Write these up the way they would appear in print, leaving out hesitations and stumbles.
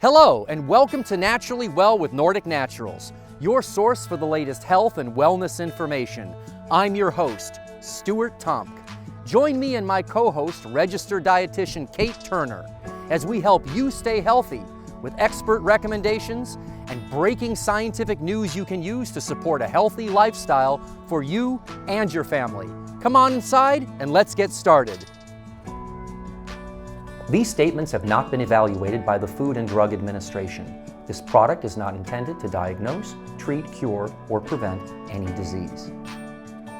Hello, and welcome to Naturally Well with Nordic Naturals, your source for the latest health and wellness information. I'm your host, Stuart Tomk. Join me and my co-host, registered dietitian Kate Turner, as we help you stay healthy with expert recommendations and breaking scientific news you can use to support a healthy lifestyle for you and your family. Come on inside and let's get started. These statements have not been evaluated by the Food and Drug Administration. This product is not intended to diagnose, treat, cure, or prevent any disease.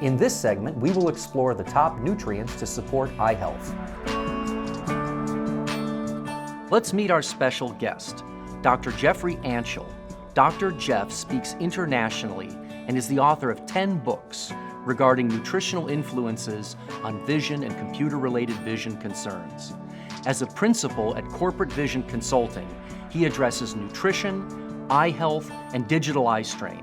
In this segment, we will explore the top nutrients to support eye health. Let's meet our special guest, Dr. Jeffrey Anschel. Dr. Jeff speaks internationally and is the author of 10 books regarding nutritional influences on vision and computer-related vision concerns. As a principal at Corporate Vision Consulting, he addresses nutrition, eye health, and digital eye strain.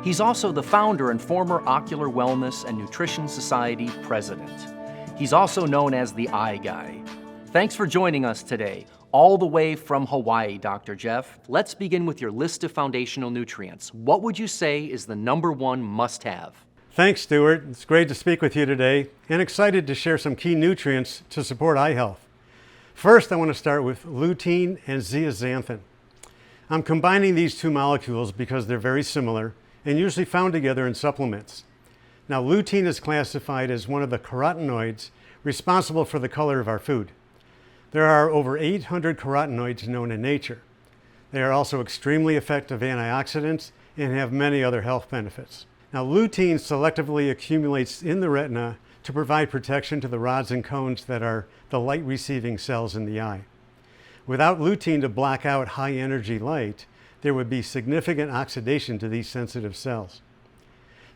He's also the founder and former Ocular Wellness and Nutrition Society president. He's also known as the Eye Guy. Thanks for joining us today, all the way from Hawaii, Dr. Jeff. Let's begin with your list of foundational nutrients. What would you say is the number one must-have? Thanks, Stuart. It's great to speak with you today and excited to share some key nutrients to support eye health. First, I want to start with lutein and zeaxanthin. I'm combining these two molecules because they're very similar and usually found together in supplements. Now, lutein is classified as one of the carotenoids responsible for the color of our food. There are over 800 carotenoids known in nature. They are also extremely effective antioxidants and have many other health benefits. Now, lutein selectively accumulates in the retina to provide protection to the rods and cones that are the light-receiving cells in the eye. Without lutein to block out high-energy light, there would be significant oxidation to these sensitive cells.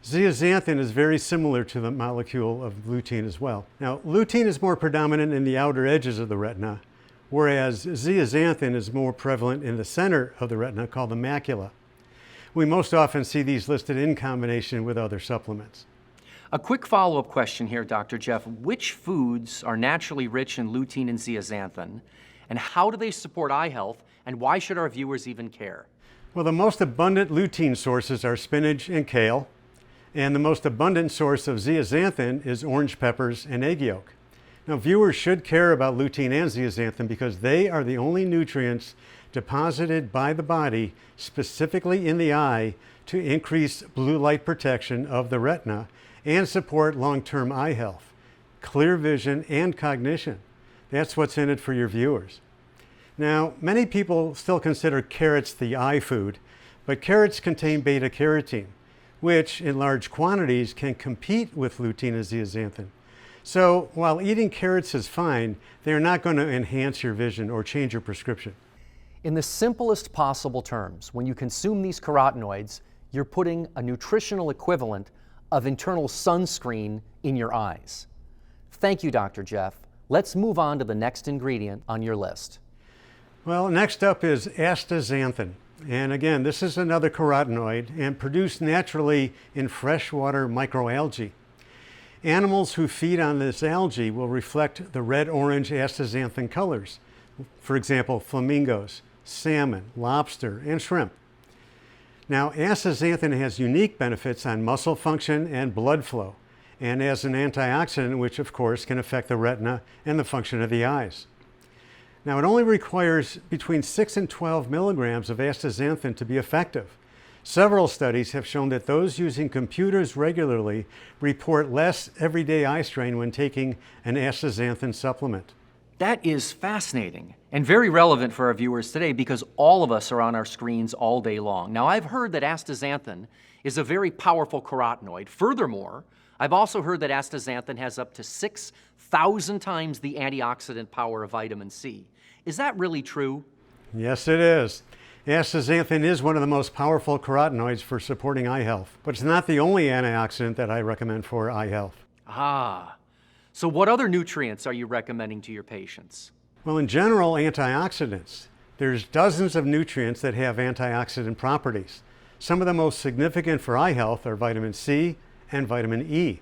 Zeaxanthin is very similar to the molecule of lutein as well. Now, lutein is more predominant in the outer edges of the retina, whereas zeaxanthin is more prevalent in the center of the retina, called the macula. We most often see these listed in combination with other supplements. A quick follow-up question here, Dr. Jeff. Which foods are naturally rich in lutein and zeaxanthin, and how do they support eye health, and why should our viewers even care? Well, the most abundant lutein sources are spinach and kale, and the most abundant source of zeaxanthin is orange peppers and egg yolk. Now, viewers should care about lutein and zeaxanthin because they are the only nutrients deposited by the body specifically in the eye to increase blue light protection of the retina and support long-term eye health, clear vision, and cognition. That's what's in it for your viewers. Now, many people still consider carrots the eye food, but carrots contain beta-carotene, which in large quantities can compete with lutein and zeaxanthin. So while eating carrots is fine, they're not going to enhance your vision or change your prescription. In the simplest possible terms, when you consume these carotenoids, you're putting a nutritional equivalent of internal sunscreen in your eyes. Thank you, Dr. Jeff. Let's move on to the next ingredient on your list. Well, next up is astaxanthin. And again, this is another carotenoid and produced naturally in freshwater microalgae. Animals who feed on this algae will reflect the red-orange astaxanthin colors. For example, flamingos, salmon, lobster, and shrimp. Now, astaxanthin has unique benefits on muscle function and blood flow, and as an antioxidant, which of course can affect the retina and the function of the eyes. Now, it only requires between 6 and 12 milligrams of astaxanthin to be effective. Several studies have shown that those using computers regularly report less everyday eye strain when taking an astaxanthin supplement. That is fascinating and very relevant for our viewers today because all of us are on our screens all day long. Now, I've heard that astaxanthin is a very powerful carotenoid. Furthermore, I've also heard that astaxanthin has up to 6,000 times the antioxidant power of vitamin C. Is that really true? Yes, it is. Astaxanthin is one of the most powerful carotenoids for supporting eye health, but it's not the only antioxidant that I recommend for eye health. So what other nutrients are you recommending to your patients? Well, in general, antioxidants. There's dozens of nutrients that have antioxidant properties. Some of the most significant for eye health are vitamin C and vitamin E.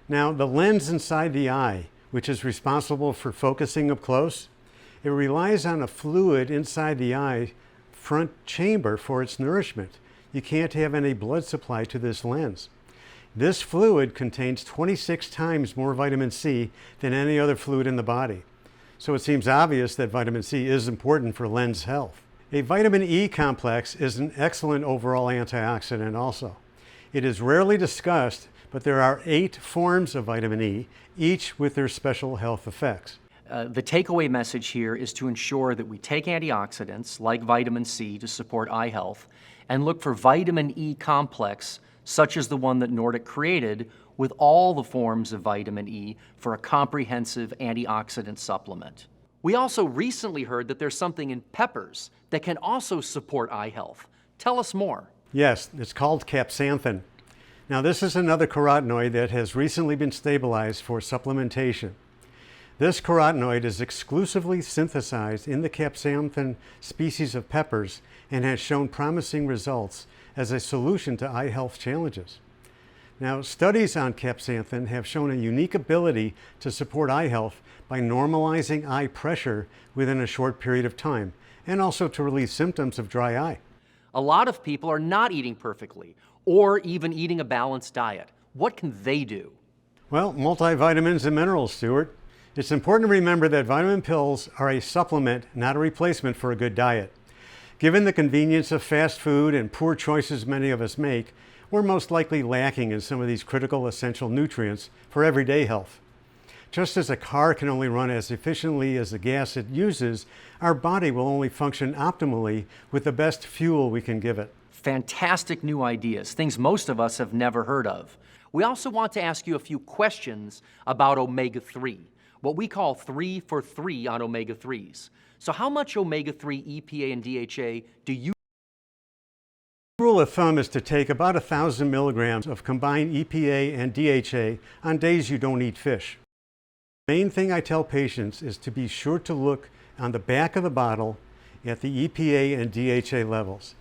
Now, the lens inside the eye, which is responsible for focusing up close, It relies on a fluid inside the eye front chamber for its nourishment. You can't have any blood supply to this lens. This fluid contains 26 times more vitamin C than any other fluid in the body. So it seems obvious that vitamin C is important for lens health. A vitamin E complex is an excellent overall antioxidant also. It is rarely discussed, but there are 8 forms of vitamin E, each with their special health effects. The takeaway message here is to ensure that we take antioxidants like vitamin C to support eye health and look for vitamin E complex such as the one that Nordic created with all the forms of vitamin E for a comprehensive antioxidant supplement. We also recently heard that there's something in peppers that can also support eye health. Tell us more. Yes, it's called capsanthin. Now this is another carotenoid that has recently been stabilized for supplementation. This carotenoid is exclusively synthesized in the capsanthin species of peppers and has shown promising results as a solution to eye health challenges. Now, studies on capsanthin have shown a unique ability to support eye health by normalizing eye pressure within a short period of time, and also to relieve symptoms of dry eye. A lot of people are not eating perfectly or even eating a balanced diet. What can they do? Well, multivitamins and minerals, Stuart. It's important to remember that vitamin pills are a supplement, not a replacement for a good diet. Given the convenience of fast food and poor choices many of us make, we're most likely lacking in some of these critical essential nutrients for everyday health. Just as a car can only run as efficiently as the gas it uses, our body will only function optimally with the best fuel we can give it. Fantastic new ideas, things most of us have never heard of. We also want to ask you a few questions about omega-3, what we call 3 for 3 on omega-3s. So how much omega-3 EPA and DHA do you? The rule of thumb is to take about 1,000 milligrams of combined EPA and DHA on days you don't eat fish. The main thing I tell patients is to be sure to look on the back of the bottle at the EPA and DHA levels.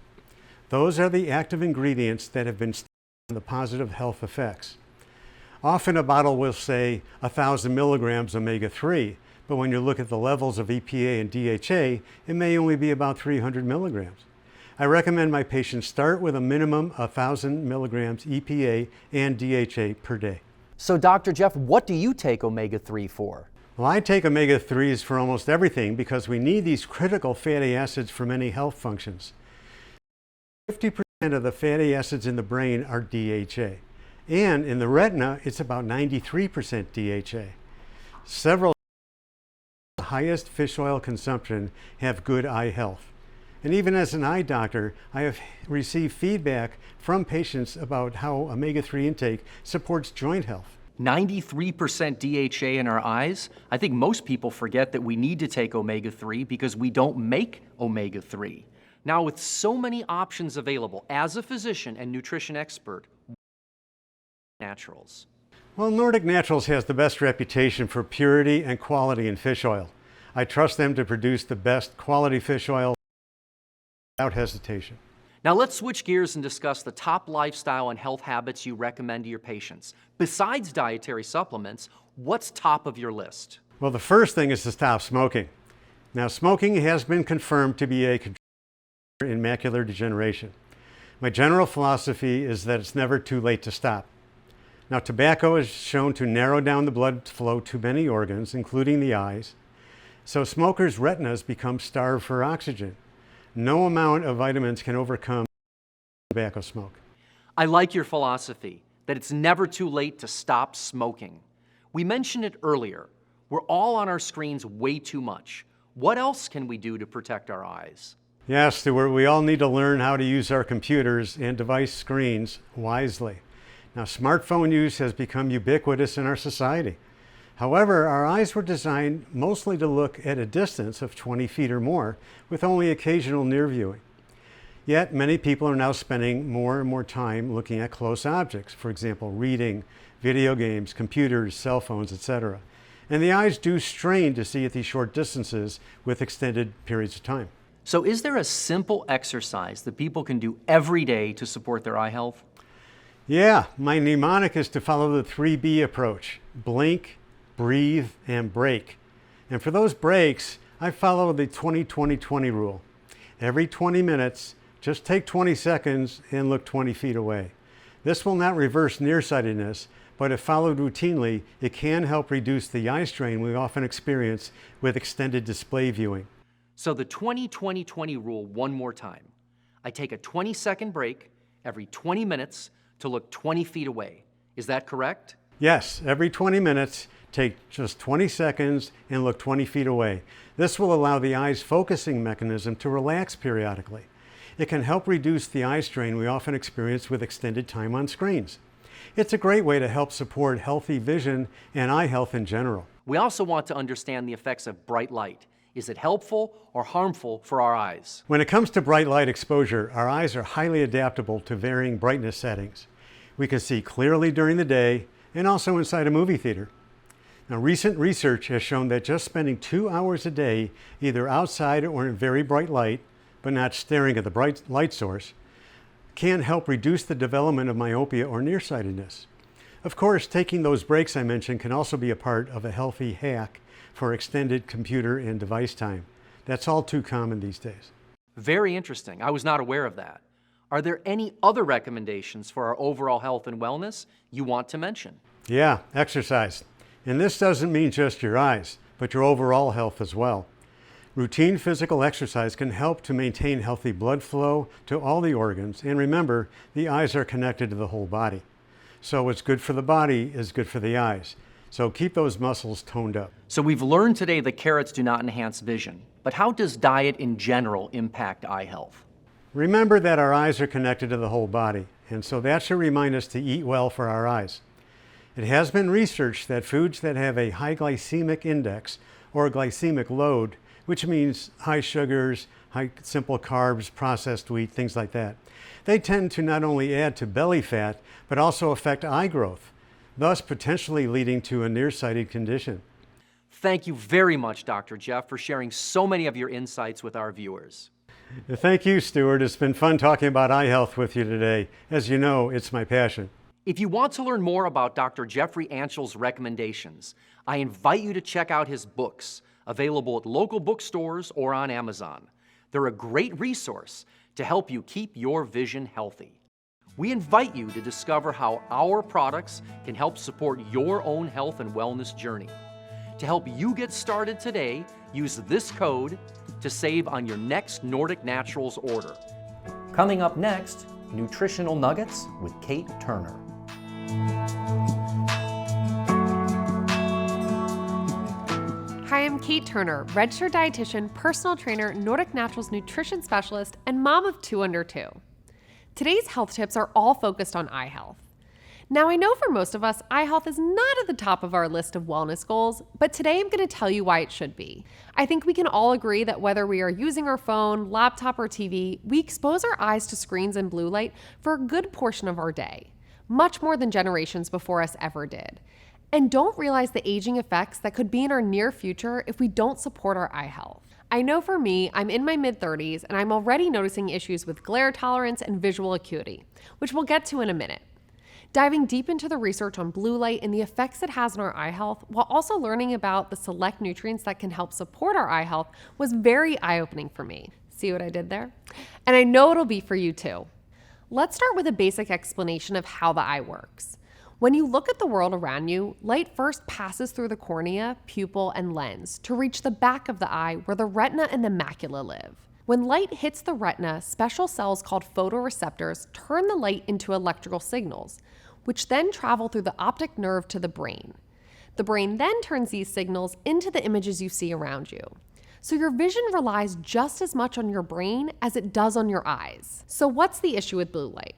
Those are the active ingredients that have been studied on the positive health effects. Often a bottle will say 1,000 milligrams omega-3, but when you look at the levels of EPA and DHA, it may only be about 300 milligrams. I recommend my patients start with a minimum of 1,000 milligrams EPA and DHA per day. So Dr. Jeff, what do you take omega-3 for? Well, I take omega-3s for almost everything because we need these critical fatty acids for many health functions. 50% of the fatty acids in the brain are DHA. And in the retina, it's about 93% DHA. Several the highest fish oil consumption have good eye health. And even as an eye doctor, I have received feedback from patients about how omega-3 intake supports joint health. 93% DHA in our eyes? I think most people forget that we need to take omega-3 because we don't make omega-3. Now, with so many options available, as a physician and nutrition expert, naturals. Well, Nordic Naturals has the best reputation for purity and quality in fish oil. I trust them to produce the best quality fish oil without hesitation. Now let's switch gears and discuss the top lifestyle and health habits you recommend to your patients. Besides dietary supplements, what's top of your list? Well, the first thing is to stop smoking. Now, smoking has been confirmed to be a contributor in macular degeneration. My general philosophy is that it's never too late to stop. Now, tobacco is shown to narrow down the blood flow to many organs, including the eyes, so smokers' retinas become starved for oxygen. No amount of vitamins can overcome tobacco smoke. I like your philosophy that it's never too late to stop smoking. We mentioned it earlier. We're all on our screens way too much. What else can we do to protect our eyes? Yes, Stuart, we all need to learn how to use our computers and device screens wisely. Now, smartphone use has become ubiquitous in our society. However, our eyes were designed mostly to look at a distance of 20 feet or more, with only occasional near viewing. Yet, many people are now spending more and more time looking at close objects, for example, reading, video games, computers, cell phones, etc. And the eyes do strain to see at these short distances with extended periods of time. So is there a simple exercise that people can do every day to support their eye health? Yeah, my mnemonic is to follow the 3B approach: blink, breathe, and break. And for those breaks, I follow the 20-20-20 rule. Every 20 minutes, just take 20 seconds and look 20 feet away. This will not reverse nearsightedness, but if followed routinely, it can help reduce the eye strain we often experience with extended display viewing. So the 20-20-20 rule one more time. I take a 20-second break every 20 minutes to look 20 feet away. Is that correct? Yes, every 20 minutes, take just 20 seconds and look 20 feet away. This will allow the eye's focusing mechanism to relax periodically. It can help reduce the eye strain we often experience with extended time on screens. It's a great way to help support healthy vision and eye health in general. We also want to understand the effects of bright light. Is it helpful or harmful for our eyes? When it comes to bright light exposure, our eyes are highly adaptable to varying brightness settings. We can see clearly during the day and also inside a movie theater. Now, recent research has shown that just spending 2 hours a day, either outside or in very bright light, but not staring at the bright light source, can help reduce the development of myopia or nearsightedness. Of course, taking those breaks I mentioned can also be a part of a healthy hack for extended computer and device time. That's all too common these days. Very interesting. I was not aware of that. Are there any other recommendations for our overall health and wellness you want to mention? Yeah, exercise. And this doesn't mean just your eyes, but your overall health as well. Routine physical exercise can help to maintain healthy blood flow to all the organs. And remember, the eyes are connected to the whole body. So what's good for the body is good for the eyes. So keep those muscles toned up. So we've learned today that carrots do not enhance vision, but how does diet in general impact eye health? Remember that our eyes are connected to the whole body, and so that should remind us to eat well for our eyes. It has been researched that foods that have a high glycemic index or glycemic load, which means high sugars, high simple carbs, processed wheat, things like that, they tend to not only add to belly fat, but also affect eye growth, thus potentially leading to a nearsighted condition. Thank you very much, Dr. Jeff, for sharing so many of your insights with our viewers. Thank you, Stuart. It's been fun talking about eye health with you today. As you know, it's my passion. If you want to learn more about Dr. Jeffrey Anschel's recommendations, I invite you to check out his books, available at local bookstores or on Amazon. They're a great resource to help you keep your vision healthy. We invite you to discover how our products can help support your own health and wellness journey. To help you get started today, use this code to save on your next Nordic Naturals order. Coming up next, Nutritional Nuggets with Kate Turner. Hi, I'm Kate Turner, registered dietitian, personal trainer, Nordic Naturals nutrition specialist, and mom of 2 under 2. Today's health tips are all focused on eye health. Now, I know for most of us, eye health is not at the top of our list of wellness goals, but today I'm going to tell you why it should be. I think we can all agree that whether we are using our phone, laptop, or TV, we expose our eyes to screens and blue light for a good portion of our day, much more than generations before us ever did, and don't realize the aging effects that could be in our near future if we don't support our eye health. I know for me, I'm in my mid-30s, and I'm already noticing issues with glare tolerance and visual acuity, which we'll get to in a minute. Diving deep into the research on blue light and the effects it has on our eye health, while also learning about the select nutrients that can help support our eye health, was very eye-opening for me. See what I did there? And I know it'll be for you too. Let's start with a basic explanation of how the eye works. When you look at the world around you, light first passes through the cornea, pupil, and lens to reach the back of the eye where the retina and the macula live. When light hits the retina, special cells called photoreceptors turn the light into electrical signals, which then travel through the optic nerve to the brain. The brain then turns these signals into the images you see around you. So your vision relies just as much on your brain as it does on your eyes. So what's the issue with blue light?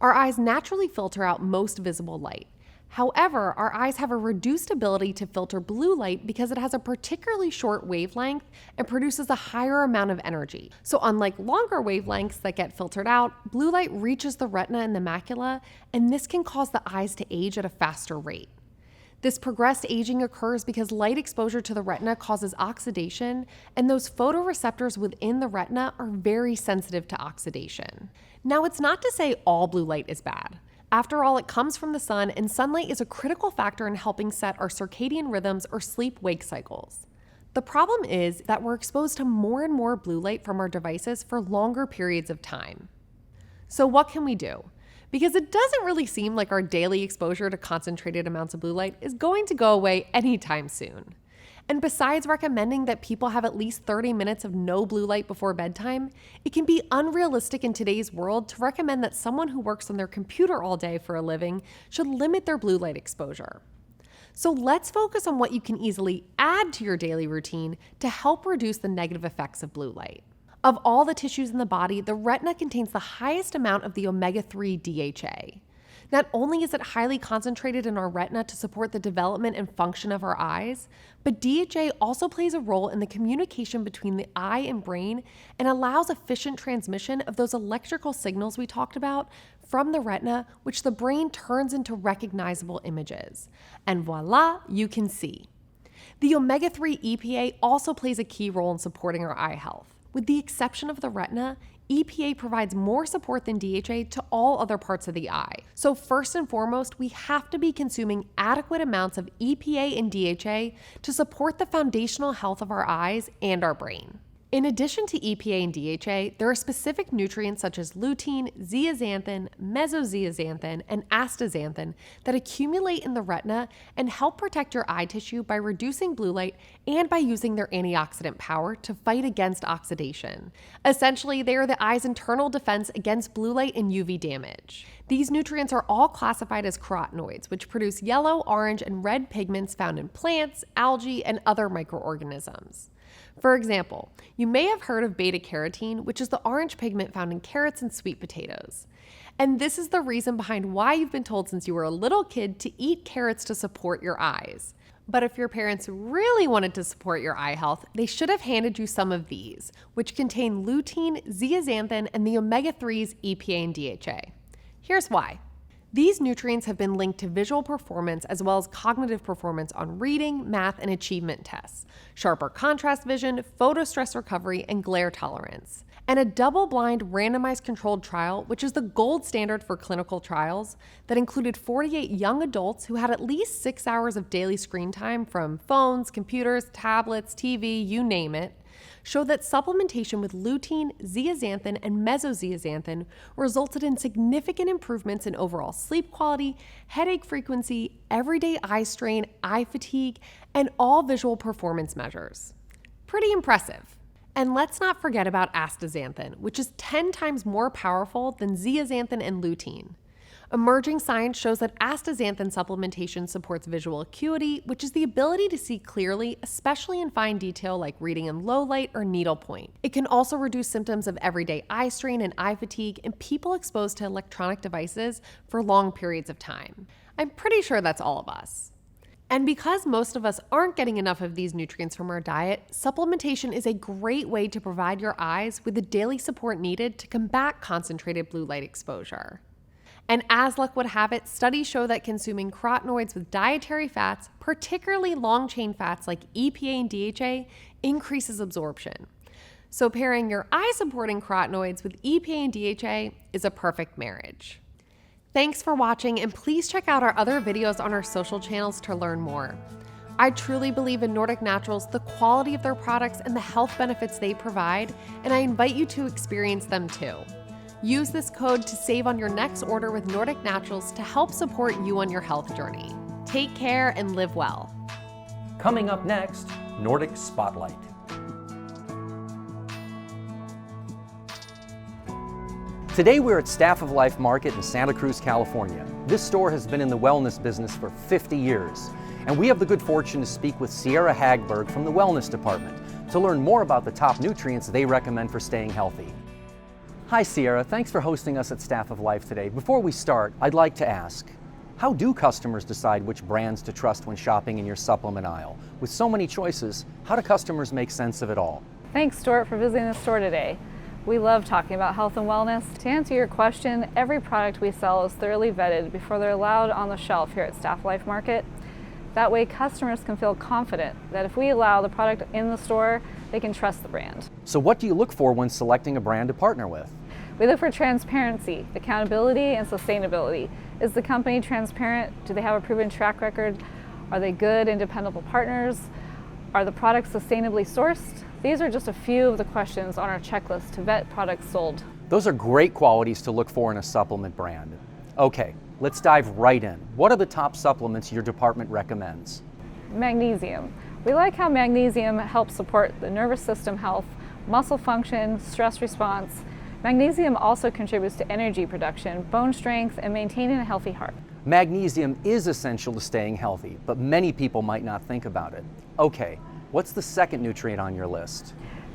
Our eyes naturally filter out most visible light. However, our eyes have a reduced ability to filter blue light because it has a particularly short wavelength and produces a higher amount of energy. So unlike longer wavelengths that get filtered out, blue light reaches the retina and the macula, and this can cause the eyes to age at a faster rate. This progressed aging occurs because light exposure to the retina causes oxidation, and those photoreceptors within the retina are very sensitive to oxidation. Now, it's not to say all blue light is bad. After all, it comes from the sun, and sunlight is a critical factor in helping set our circadian rhythms or sleep-wake cycles. The problem is that we're exposed to more and more blue light from our devices for longer periods of time. So what can we do? Because it doesn't really seem like our daily exposure to concentrated amounts of blue light is going to go away anytime soon. And besides recommending that people have at least 30 minutes of no blue light before bedtime, it can be unrealistic in today's world to recommend that someone who works on their computer all day for a living should limit their blue light exposure. So let's focus on what you can easily add to your daily routine to help reduce the negative effects of blue light. Of all the tissues in the body, the retina contains the highest amount of the omega-3 DHA. Not only is it highly concentrated in our retina to support the development and function of our eyes, but DHA also plays a role in the communication between the eye and brain and allows efficient transmission of those electrical signals we talked about from the retina, which the brain turns into recognizable images. And voila, you can see. The omega-3 EPA also plays a key role in supporting our eye health. With the exception of the retina, EPA provides more support than DHA to all other parts of the eye. So first and foremost, we have to be consuming adequate amounts of EPA and DHA to support the foundational health of our eyes and our brain. In addition to EPA and DHA, there are specific nutrients such as lutein, zeaxanthin, mesozeaxanthin, and astaxanthin that accumulate in the retina and help protect your eye tissue by reducing blue light and by using their antioxidant power to fight against oxidation. Essentially, they are the eye's internal defense against blue light and UV damage. These nutrients are all classified as carotenoids, which produce yellow, orange, and red pigments found in plants, algae, and other microorganisms. For example, you may have heard of beta-carotene, which is the orange pigment found in carrots and sweet potatoes. And this is the reason behind why you've been told since you were a little kid to eat carrots to support your eyes. But if your parents really wanted to support your eye health, they should have handed you some of these, which contain lutein, zeaxanthin, and the omega-3s EPA and DHA. Here's why. These nutrients have been linked to visual performance as well as cognitive performance on reading, math, and achievement tests, sharper contrast vision, photo stress recovery, and glare tolerance. And a double-blind randomized controlled trial, which is the gold standard for clinical trials, that included 48 young adults who had at least 6 hours of daily screen time from phones, computers, tablets, TV, you name it, showed that supplementation with lutein, zeaxanthin, and mesozeaxanthin resulted in significant improvements in overall sleep quality, headache frequency, everyday eye strain, eye fatigue, and all visual performance measures. Pretty impressive. And let's not forget about astaxanthin, which is 10 times more powerful than zeaxanthin and lutein. Emerging science shows that astaxanthin supplementation supports visual acuity, which is the ability to see clearly, especially in fine detail like reading in low light or needlepoint. It can also reduce symptoms of everyday eye strain and eye fatigue in people exposed to electronic devices for long periods of time. I'm pretty sure that's all of us. And because most of us aren't getting enough of these nutrients from our diet, supplementation is a great way to provide your eyes with the daily support needed to combat concentrated blue light exposure. And as luck would have it, studies show that consuming carotenoids with dietary fats, particularly long-chain fats like EPA and DHA, increases absorption. So pairing your eye-supporting carotenoids with EPA and DHA is a perfect marriage. Thanks for watching, and please check out our other videos on our social channels to learn more. I truly believe in Nordic Naturals, the quality of their products, and the health benefits they provide, and I invite you to experience them too. Use this code to save on your next order with Nordic Naturals to help support you on your health journey. Take care and live well. Coming up next, Nordic Spotlight. Today we're at Staff of Life Market in Santa Cruz, California. This store has been in the wellness business for 50 years. And we have the good fortune to speak with Sierra Hagberg from the Wellness Department to learn more about the top nutrients they recommend for staying healthy. Hi Sierra, thanks for hosting us at Staff of Life today. Before we start, I'd like to ask, how do customers decide which brands to trust when shopping in your supplement aisle? With so many choices, how do customers make sense of it all? Thanks, Stuart, for visiting the store today. We love talking about health and wellness. To answer your question, every product we sell is thoroughly vetted before they're allowed on the shelf here at Staff of Life Market. That way, customers can feel confident that if we allow the product in the store, they can trust the brand. So what do you look for when selecting a brand to partner with? We look for transparency, accountability, and sustainability. Is the company transparent? Do they have a proven track record? Are they good and dependable partners? Are the products sustainably sourced? These are just a few of the questions on our checklist to vet products sold. Those are great qualities to look for in a supplement brand. Okay, let's dive right in. What are the top supplements your department recommends? Magnesium. We like how magnesium helps support the nervous system health, muscle function, stress response. Magnesium also contributes to energy production, bone strength, and maintaining a healthy heart. Magnesium is essential to staying healthy, but many people might not think about it. Okay, what's the second nutrient on your list?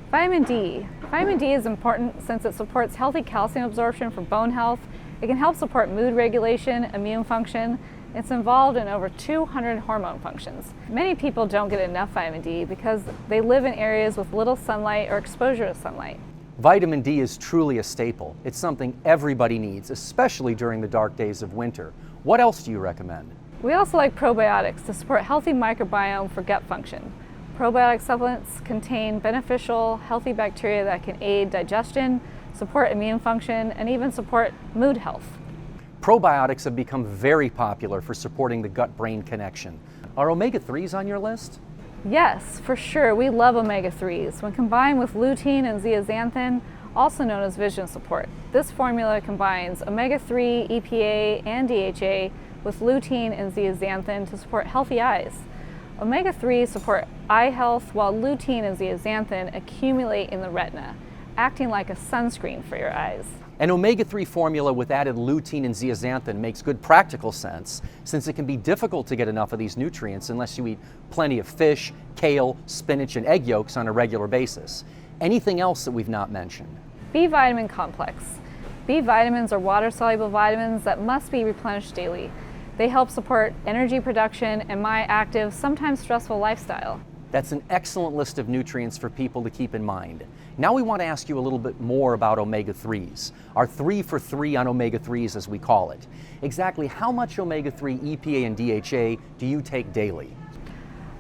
Vitamin D. Vitamin D is important since it supports healthy calcium absorption for bone health. It can help support mood regulation, immune function. It's involved in over 200 hormone functions. Many people don't get enough vitamin D because they live in areas with little sunlight or exposure to sunlight. Vitamin D is truly a staple. It's something everybody needs, especially during the dark days of winter. What else do you recommend? We also like probiotics to support healthy microbiome for gut function. Probiotic supplements contain beneficial, healthy bacteria that can aid digestion, support immune function, and even support mood health. Probiotics have become very popular for supporting the gut-brain connection. Are omega-3s on your list? Yes, for sure. We love omega-3s. When combined with lutein and zeaxanthin, also known as vision support, this formula combines omega-3, EPA, and DHA with lutein and zeaxanthin to support healthy eyes. Omega-3s support eye health, while lutein and zeaxanthin accumulate in the retina, acting like a sunscreen for your eyes. An omega-3 formula with added lutein and zeaxanthin makes good practical sense, since it can be difficult to get enough of these nutrients unless you eat plenty of fish, kale, spinach, and egg yolks on a regular basis. Anything else that we've not mentioned? B vitamin complex. B vitamins are water-soluble vitamins that must be replenished daily. They help support energy production and my active, sometimes stressful lifestyle. That's an excellent list of nutrients for people to keep in mind. Now we want to ask you a little bit more about omega-3s, our 3 for 3 on omega-3s as we call it. Exactly how much omega-3, EPA, and DHA do you take daily?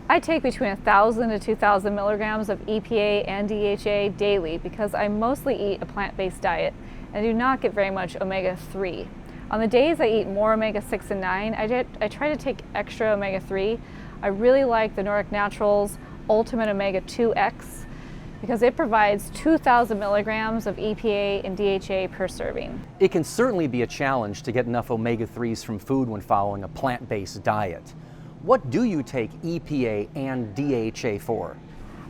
I take between 1,000 to 2,000 milligrams of EPA and DHA daily because I mostly eat a plant-based diet and do not get very much omega-3. On the days I eat more omega-6 and 9, I try to take extra omega-3. I really like the Nordic Naturals Ultimate Omega 2X because it provides 2,000 milligrams of EPA and DHA per serving. It can certainly be a challenge to get enough omega-3s from food when following a plant-based diet. What do you take EPA and DHA for?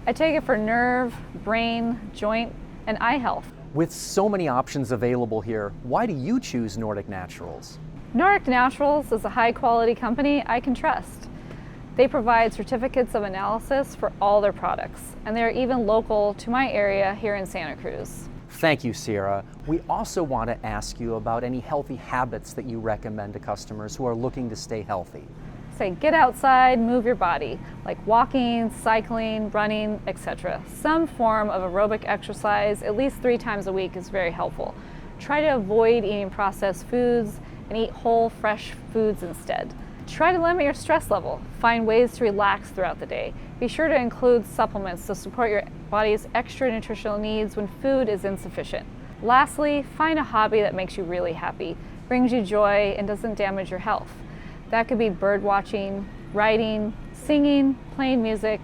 I take it for nerve, brain, joint, and eye health. With so many options available here, why do you choose Nordic Naturals? Nordic Naturals is a high-quality company I can trust. They provide certificates of analysis for all their products, and they're even local to my area here in Santa Cruz. Thank you, Sierra. We also want to ask you about any healthy habits that you recommend to customers who are looking to stay healthy. Say, get outside, move your body, like walking, cycling, running, etc. Some form of aerobic exercise at least 3 times a week is very helpful. Try to avoid eating processed foods and eat whole, fresh foods instead. Try to limit your stress level. Find ways to relax throughout the day. Be sure to include supplements to support your body's extra nutritional needs when food is insufficient. Lastly, find a hobby that makes you really happy, brings you joy, and doesn't damage your health. That could be bird watching, writing, singing, playing music,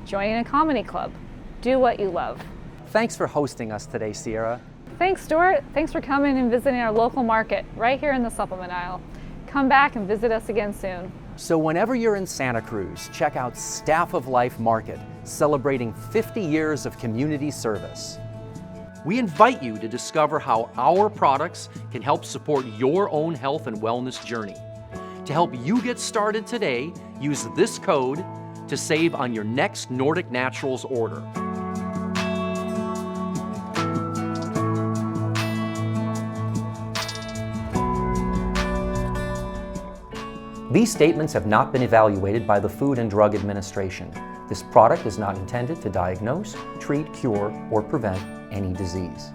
joining a comedy club. Do what you love. Thanks for hosting us today, Sierra. Thanks, Stuart. Thanks for coming and visiting our local market right here in the supplement aisle. Come back and visit us again soon. So whenever you're in Santa Cruz, check out Staff of Life Market, celebrating 50 years of community service. We invite you to discover how our products can help support your own health and wellness journey. To help you get started today, use this code to save on your next Nordic Naturals order. These statements have not been evaluated by the Food and Drug Administration. This product is not intended to diagnose, treat, cure, or prevent any disease.